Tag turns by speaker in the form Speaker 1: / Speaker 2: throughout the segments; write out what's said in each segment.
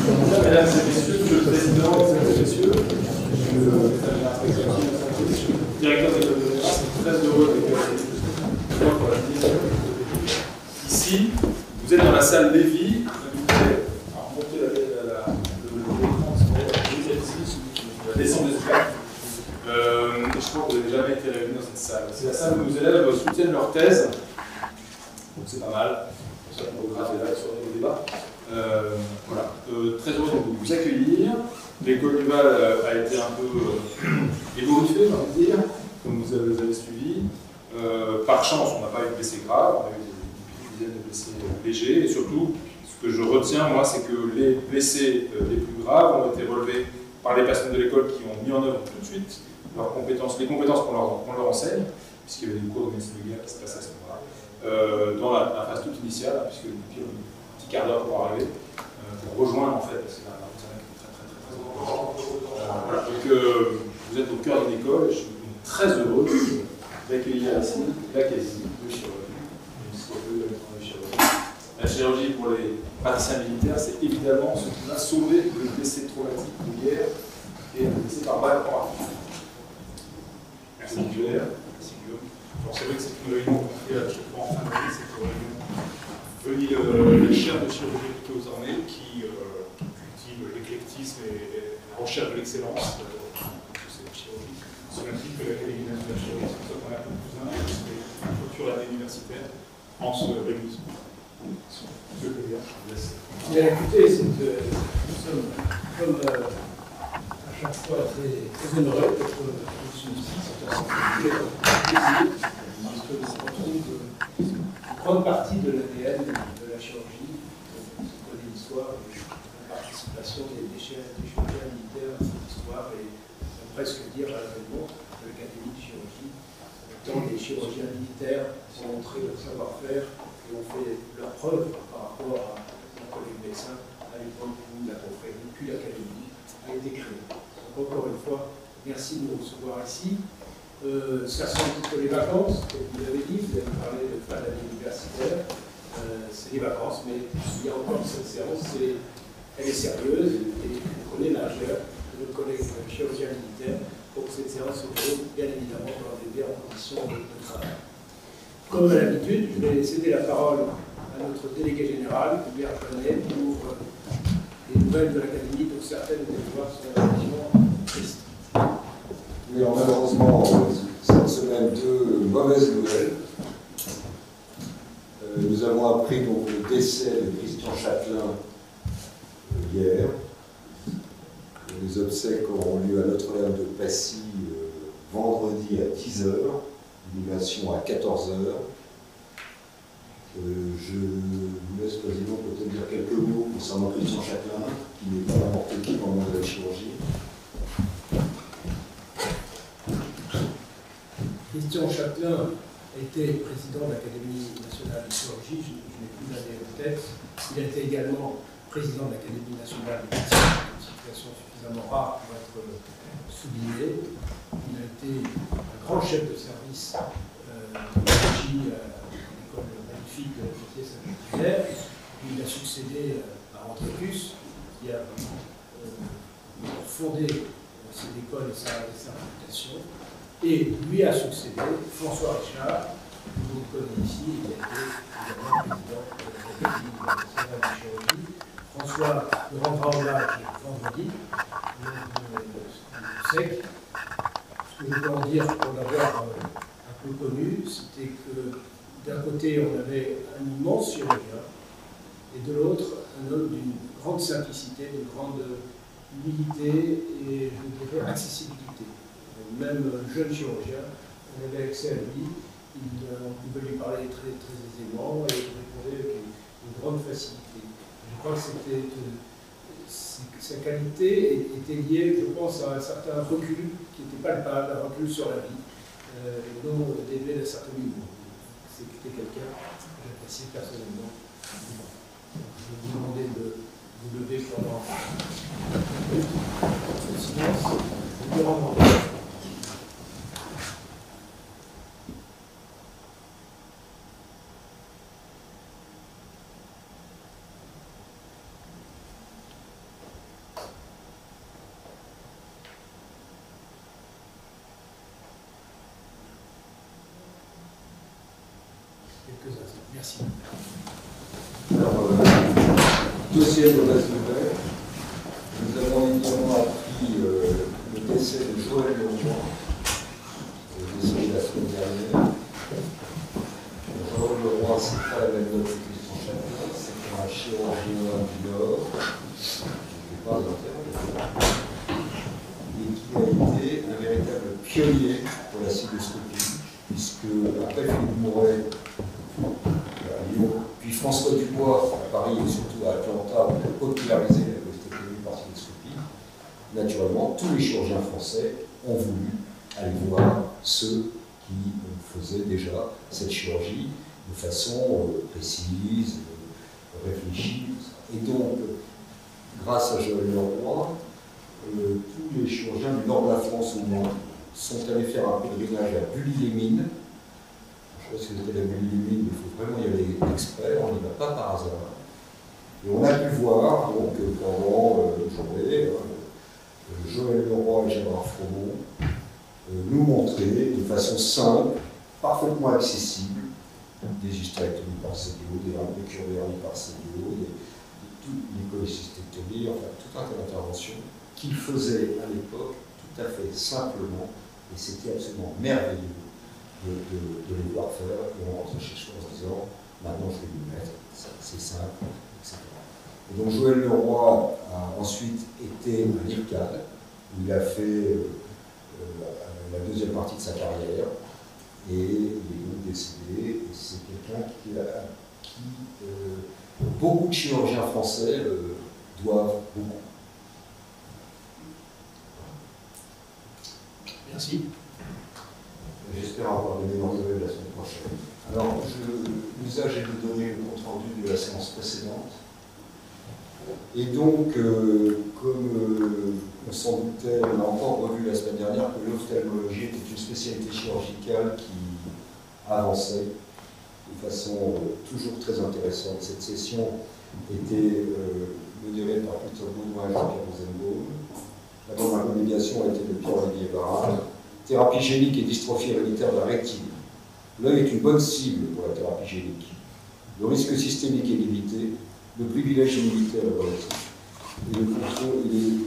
Speaker 1: Mesdames et messieurs, Monsieur le Président, mesdames et messieurs, directeur de l'école de l'État, très heureux ici. Vous êtes dans la salle Lévy. Alors, montez l'écran, la descente des étapes. Je crois que vous n'avez jamais été réunis dans cette salle. C'est la salle où nos élèves soutiennent leur thèse. Donc c'est pas mal. C'est un programme là sur les débats. Voilà. Très heureux de vous accueillir. L'école Duval a été un peu ébouriffée, j'ai envie de dire, comme vous avez suivi. Par chance, on n'a pas eu de blessés graves, on a eu des dizaines de blessés légers. Et surtout, ce que je retiens, moi, c'est que les blessés les plus graves ont été relevés par les personnes de l'école qui ont mis en œuvre tout de suite leurs compétences, les compétences qu'on leur enseigne, puisqu'il y avait des cours de médecine de guerre qui se passaient à ce moment-là, dans la phase toute initiale, puisque depuis un petit quart d'heure pour arriver, pour rejoindre en fait, parce que c'est un terrain qui est très important. Voilà. Donc vous êtes au cœur d'une école, et je suis très heureux d'accueillir ici l'Académie de chirurgie. La chirurgie pour les praticiens militaires, c'est évidemment ce qui va sauver le blessé traumatique de guerre et le blessé par balle en particulier. Merci Guillaume. Merci Guillaume. Alors c'est vrai que c'est une réunion qu'on fait à chaque fois en fin d'année, cette réunion venue de la chaire de chirurgie appliquée aux armées qui cultive l'éclectisme et la recherche de l'excellence de cette chirurgie. Cela implique que l'Académie nationale de chirurgie, c'est pour ça qu'on a plus d'un, c'est la clôture l'année universitaire en ce réunissement. Monsieur le Président, je vous laisse.
Speaker 2: Bien, écoutez, nous sommes comme à chaque fois très honorés d'être ici. C'est un plaisir parce que nous retrouvons une grande partie de l'ADN de la chirurgie, on connaît l'histoire, la participation des chirurgiens militaires à cette histoire, et on peut presque dire à l'avènement de l'Académie de chirurgie, tant les chirurgiens militaires ont montré leur savoir-faire et ont fait leurs preuves par rapport à un collègue médecin à l'époque où la confrérie, puis l'Académie a été créée. Donc encore une fois, merci de nous recevoir ici. Ça sent un petit peu les vacances, comme vous l'avez dit, vous avez parlé de fin d'année universitaire. C'est les vacances, mais il y a encore cette séance, elle est sérieuse et vous prenez la largeur de nos collègues chirurgiens militaires pour que cette séance se déroule bien évidemment dans des meilleures conditions de travail. Comme à l'habitude, je vais céder la parole à notre délégué général, Hubert Jeannet, pour les nouvelles de l'Académie, dont certaines des voix sont relativement tristes.
Speaker 3: Oui, alors malheureusement, cette semaine, deux mauvaises nouvelles. Nous avons appris donc le décès de Christian Châtelain hier. Les obsèques auront lieu à Notre-Dame de Passy vendredi à 10h. Inhumation à 14h. Je vous laisse, Président, peut-être dire quelques mots concernant Christian Châtelain, qui n'est pas n'importe qui dans le monde de la chirurgie.
Speaker 2: Christian Châtelain était président de l'Académie nationale de chirurgie, je n'ai plus l'année en tête. Il a été également président de l'Académie nationale de médecine, une situation suffisamment rare pour être soulignée. Il a été un grand chef de service de chirurgie à l'école magnifique de Saint-Pierre. Il a succédé à Antricus, qui a fondé cette école et sa réputation. Et lui a succédé François Richard, que vous connaissez ici, il a été également président de l'Académie nationale de chirurgie. François nous rendra hommage vendredi, sec. Ce que je peux en dire pour l'avoir un peu connu, c'était que d'un côté on avait un immense chirurgien et de l'autre un homme d'une grande simplicité, d'une grande humilité et je dirais accessibilité. Même jeune chirurgien, on avait accès à lui, on pouvait lui parler très, très aisément et il répondait avec une grande facilité. Je crois que sa qualité était liée, je pense, à un certain recul qui était palpable, un recul sur la vie, dont délevé d'un certain niveau. C'était quelqu'un que j'appréciais personnellement. Je vais vous demander de vous lever pendant le silence. Je vous rends Merci.
Speaker 3: Alors, deuxième mauvaise nouvelle, nous avons évidemment appris le décès de Joël Leroy, décédé la semaine dernière. Joël Leroy, c'est pas la même note que Christian Chapelain, c'est un chirurgien du Nord, je ne vais pas l'interroger, et qui a été un véritable pionnier pour la cystoscopie, puisque après Philippe Mouret, à Lyon, puis François Dubois à Paris et surtout à Atlanta, on a popularisé la cystoscopie par cystoscopie. Naturellement, tous les chirurgiens français ont voulu aller voir ceux qui faisaient déjà cette chirurgie de façon précise, réfléchie. Et donc, grâce à Joël Leroy, tous les chirurgiens du nord de la France au moins sont allés faire un pèlerinage à Bully-les-Mines. Je ne sais pas si vous êtes allé à Bully-les-Mines, mais il faut vraiment y aller exprès, on n'y va pas par hasard. Et on a pu voir, donc, pendant une journée, Joël Leroy et Gérard Froment nous montrer de façon simple, parfaitement accessible, des hystérectomies par CDO, des cures de hernie par CDO, des cholécystectomies, enfin tout un tas d'interventions qu'il faisait à l'époque tout à fait simplement, et c'était absolument merveilleux de les voir faire, et on rentrait chez soi en se disant maintenant je vais m'y mettre, c'est simple, etc. Et donc Joël Leroy a ensuite été à l'IRCAD, où il a fait la deuxième partie de sa carrière, et il est donc décédé, et c'est quelqu'un qui beaucoup de chirurgiens français doivent beaucoup.
Speaker 2: Merci.
Speaker 3: J'espère avoir donné l'entrée la semaine prochaine. Alors, l'usage est de donner le compte-rendu de la séance précédente. Et donc, comme on s'en doutait, on a encore revu la semaine dernière que l'ophtalmologie était une spécialité chirurgicale qui avançait de façon toujours très intéressante. Cette session était modérée par Christophe Baudouin et Jean-Pierre Rosenbaum. La première communication a été de Pierre-Olivier Barral. Thérapie génique et dystrophie héréditaire de la rétine. L'œil est une bonne cible pour la thérapie génique. Le risque systémique est limité, le privilège militaire est relatif. Et le contrôle, il est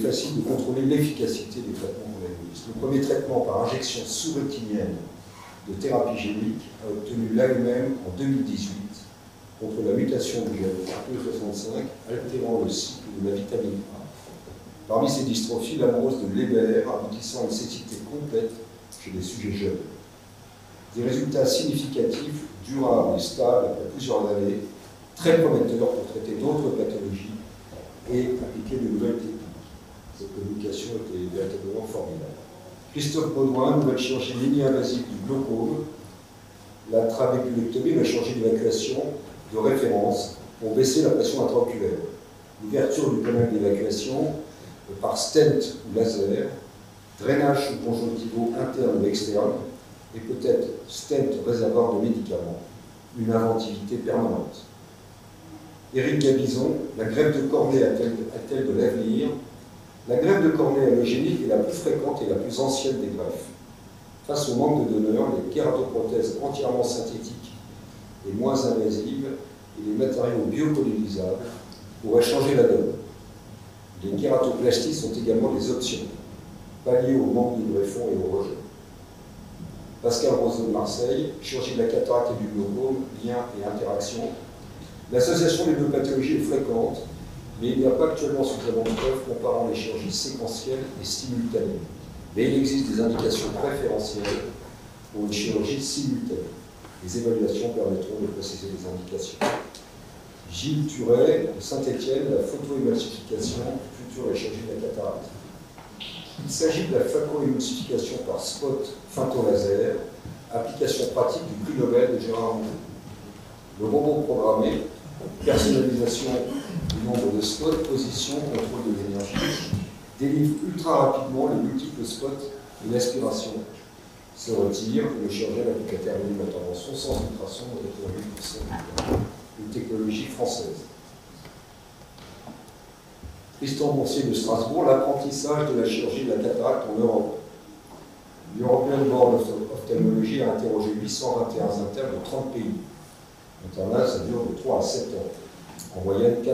Speaker 3: facile de contrôler l'efficacité des traitements qu'on administre. Le premier traitement par injection sous-rétinienne de thérapie génique a obtenu l'AMM en 2018 contre la mutation du gène RPE65 altérant le cycle de la vitamine A. Parmi ces dystrophies, l'amorose de Leber aboutissant à une cécité complète chez des sujets jeunes. Des résultats significatifs, durables et stables après plusieurs années, très prometteurs pour traiter d'autres pathologies et appliquer de nouvelles techniques. Cette communication était véritablement formidable. Christophe Baudouin, nouvelle chirurgie mini-invasive du glaucome, la trabéculectomie, la chirurgie d'évacuation de référence pour baisser la pression intraoculaire. L'ouverture du canal d'évacuation par stent ou laser, drainage sous-conjonctivaux interne ou externe, et peut-être stent réservoir de médicaments, une inventivité permanente. Éric Gabizon, la greffe de cornée a-t-elle de l'avenir? La greffe de cornée allogénique est la plus fréquente et la plus ancienne des greffes. Face au manque de donneurs, les kératoprothèses entièrement synthétiques et moins invasives et les matériaux biopolylisables pourraient changer la donne. Les kératoplasties sont également des options, palliées au manque de greffons et au rejet. Pascal Roseau de Marseille, chirurgie de la cataracte et du glaucome, lien et interaction. L'association des deux pathologies est fréquente, mais il n'y a pas actuellement suffisamment de preuves comparant les chirurgies séquentielles et simultanées. Mais il existe des indications préférentielles pour une chirurgie simultanée. Les évaluations permettront de préciser les indications. Gilles Turet, de Saint-Étienne, la photoémulsification, future la chirurgie de la cataracte. Il s'agit de la phacoémulsification par spot feintolaser, application pratique du prix Nobel de Gérard Mourou. Le robot programmé, personnalisation du nombre de spots, position, contrôle de l'énergie, délivre ultra rapidement les multiples spots et l'aspiration se retire et le chirurgien applique à terminer l'intervention sans ultrason de 88%. Une technologie française. Tristan Boursier de Strasbourg, l'apprentissage de la chirurgie de la cataracte en Europe. L'European Board of L'ophtalmologie a interrogé 821 internes de 30 pays. L'internat, ça dure de 3 à 7 ans, en moyenne 4,73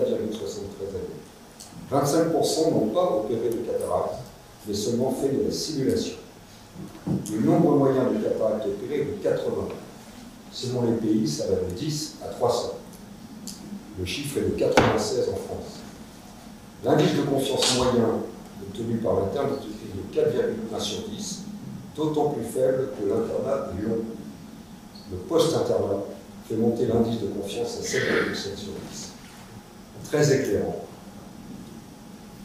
Speaker 3: années. 25% n'ont pas opéré de cataracte, mais seulement fait de la simulation. Le nombre moyen de cataractes opérés est de 80. Selon les pays, ça va de 10 à 300. Le chiffre est de 96 en France. L'indice de confiance moyen obtenu par l'interne est de 4,1 sur 10, d'autant plus faible que l'internat est long. Le post-internat fait monter l'indice de confiance à 7,7 sur 10. Très éclairant.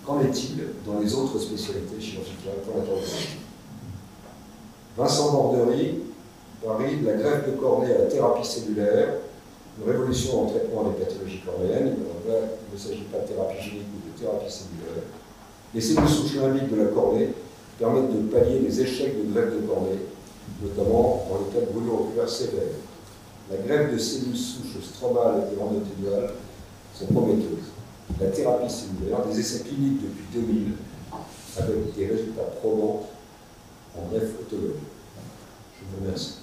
Speaker 3: Qu'en est-il dans les autres spécialités chirurgicales pour la cardiologie? Vincent Borderie, Paris, de la greffe de cornée à la thérapie cellulaire, une révolution dans le traitement des pathologies cornéennes. Il ne s'agit pas de thérapie génique ou de thérapie cellulaire. Les cellules souches limbiques de la cornée permettent de pallier les échecs de greffe de cornée, notamment dans les cas de brûlure oculaire sévère. La greffe de cellules souches stromales et endothéliales sont prometteuses. La thérapie cellulaire, des essais cliniques depuis 2000, avec des résultats probants en greffe autologée. Je vous remercie.